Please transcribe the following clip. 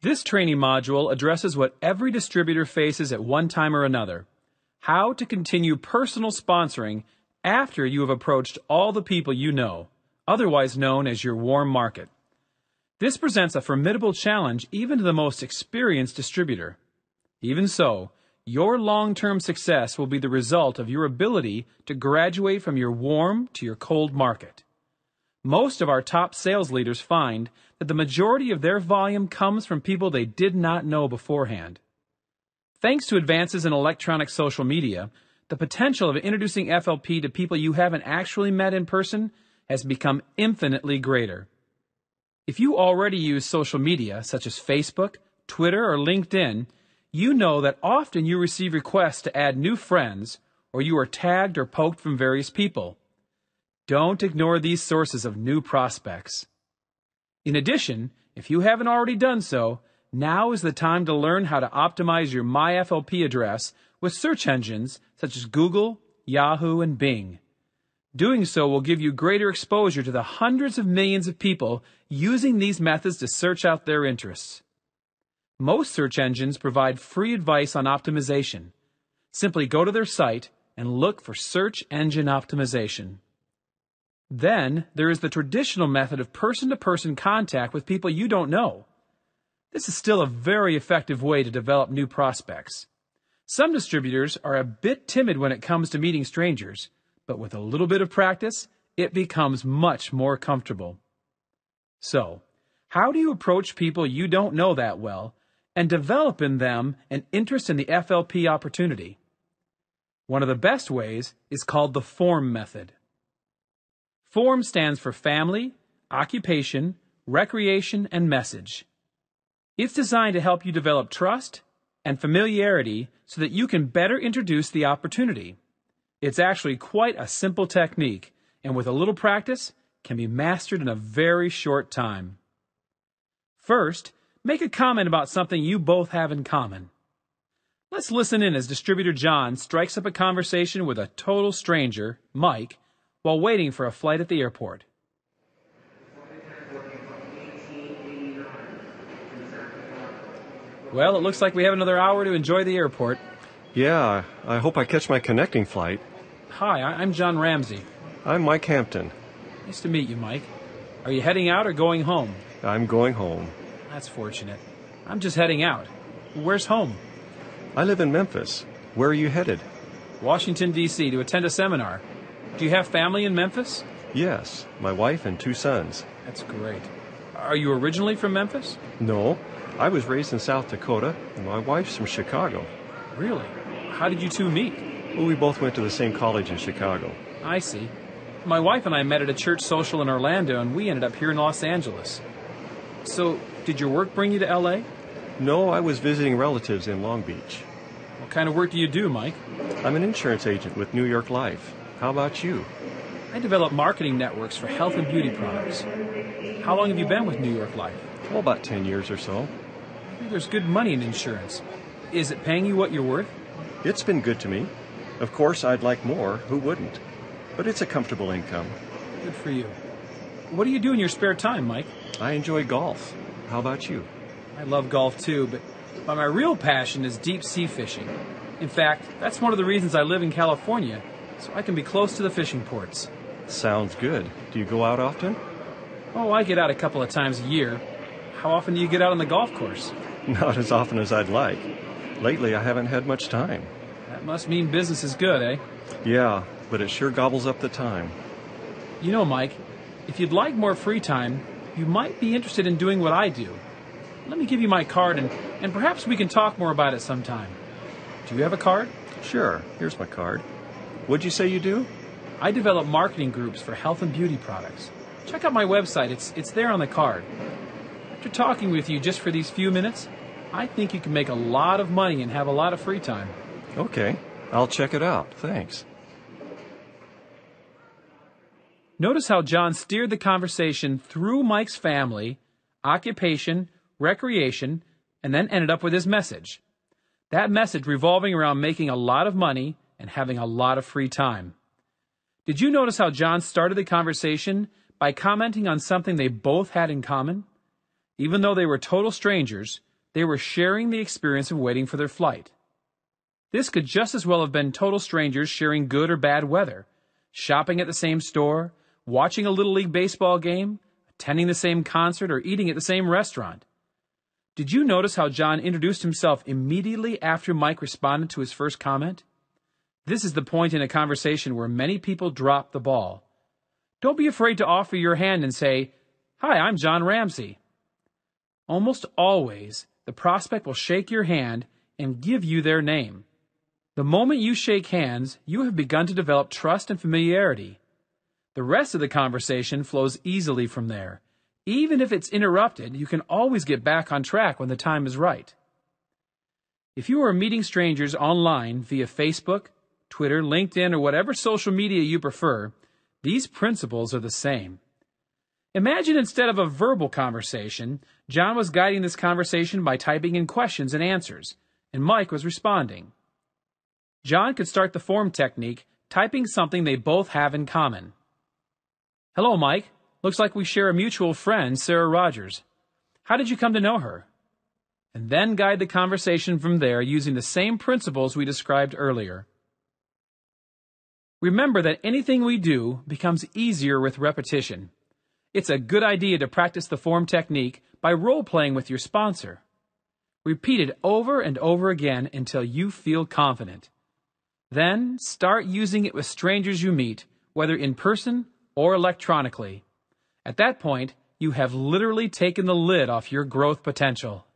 This training module addresses what every distributor faces at one time or another: how to continue personal sponsoring after you have approached all the people you know, otherwise known as your warm market. This presents a formidable challenge even to the most experienced distributor. Even so, your long-term success will be the result of your ability to graduate from your warm to your cold market. Most of our top sales leaders find that the majority of their volume comes from people they did not know beforehand. Thanks to advances in electronic social media, the potential of introducing FLP to people you haven't actually met in person has become infinitely greater. If you already use social media such as Facebook, Twitter, or LinkedIn, you know that often you receive requests to add new friends, or you are tagged or poked from various people. Don't ignore these sources of new prospects. In addition, if you haven't already done so, now is the time to learn how to optimize your MyFLP address with search engines such as Google, Yahoo, and Bing. Doing so will give you greater exposure to the hundreds of millions of people using these methods to search out their interests. Most search engines provide free advice on optimization. Simply go to their site and look for search engine optimization. Then there is the traditional method of person-to-person contact with people you don't know. This is still a very effective way to develop new prospects. Some distributors are a bit timid when it comes to meeting strangers, but with a little bit of practice, it becomes much more comfortable. So, how do you approach people you don't know that well and develop in them an interest in the FLP opportunity? One of the best ways is called the FORM method. FORM stands for Family, Occupation, Recreation, and Message. It's designed to help you develop trust and familiarity so that you can better introduce the opportunity. It's actually quite a simple technique, and with a little practice, can be mastered in a very short time. First, make a comment about something you both have in common. Let's listen in as distributor John strikes up a conversation with a total stranger, Mike, while waiting for a flight at the airport. Well, it looks like we have another hour to enjoy the airport. Yeah, I hope I catch my connecting flight. Hi, I'm John Ramsey. I'm Mike Hampton. Nice to meet you, Mike. Are you heading out or going home? I'm going home. That's fortunate. I'm just heading out. Where's home? I live in Memphis. Where are you headed? Washington, D.C. to attend a seminar. Do you have family in Memphis? Yes, my wife and 2 sons. That's great. Are you originally from Memphis? No, I was raised in South Dakota, and my wife's from Chicago. Really? How did you two meet? Well, we both went to the same college in Chicago. I see. My wife and I met at a church social in Orlando, and we ended up here in Los Angeles. So, did your work bring you to L.A.? No, I was visiting relatives in Long Beach. What kind of work do you do, Mike? I'm an insurance agent with New York Life. How about you? I develop marketing networks for health and beauty products. How long have you been with New York Life? Well, about 10 years or so. I think there's good money in insurance. Is it paying you what you're worth? It's been good to me. Of course, I'd like more. Who wouldn't? But it's a comfortable income. Good for you. What do you do in your spare time, Mike? I enjoy golf. How about you? I love golf too, but my real passion is deep sea fishing. In fact, that's one of the reasons I live in California, so I can be close to the fishing ports. Sounds good. Do you go out often? Oh, I get out a couple of times a year. How often do you get out on the golf course? Not as often as I'd like. Lately, I haven't had much time. That must mean business is good, eh? Yeah, but it sure gobbles up the time. You know, Mike, if you'd like more free time, you might be interested in doing what I do. Let me give you my card, and perhaps we can talk more about it sometime. Do you have a card? Sure, here's my card. What'd you say you do? I develop marketing groups for health and beauty products. Check out my website. It's there on the card. After talking with you just for these few minutes, I think you can make a lot of money and have a lot of free time. Okay, I'll check it out. Thanks. Notice how John steered the conversation through Mike's family, occupation, recreation, and then ended up with his message. That message revolving around making a lot of money and having a lot of free time. Did you notice how John started the conversation by commenting on something they both had in common? Even though they were total strangers, They were sharing the experience of waiting for their flight. This could just as well have been total strangers sharing good or bad weather, shopping at the same store, watching a Little League baseball game, attending the same concert, or eating at the same restaurant. Did you notice how John introduced himself immediately after Mike responded to his first comment? This is the point in a conversation where many people drop the ball. Don't be afraid to offer your hand and say, "Hi, I'm John Ramsey." Almost always, the prospect will shake your hand and give you their name. The moment you shake hands, you have begun to develop trust and familiarity. The rest of the conversation flows easily from there. Even if it's interrupted, you can always get back on track when the time is right. If you are meeting strangers online via Facebook, Twitter, LinkedIn, or whatever social media you prefer, these principles are the same. Imagine instead of a verbal conversation, John was guiding this conversation by typing in questions and answers, and Mike was responding. John could start the form technique, typing something they both have in common. "Hello, Mike. Looks like we share a mutual friend, Sarah Rogers. How did you come to know her?" And then guide the conversation from there using the same principles we described earlier. Remember that anything we do becomes easier with repetition. It's a good idea to practice the form technique by role-playing with your sponsor. Repeat it over and over again until you feel confident. Then start using it with strangers you meet, whether in person or electronically. At that point, you have literally taken the lid off your growth potential.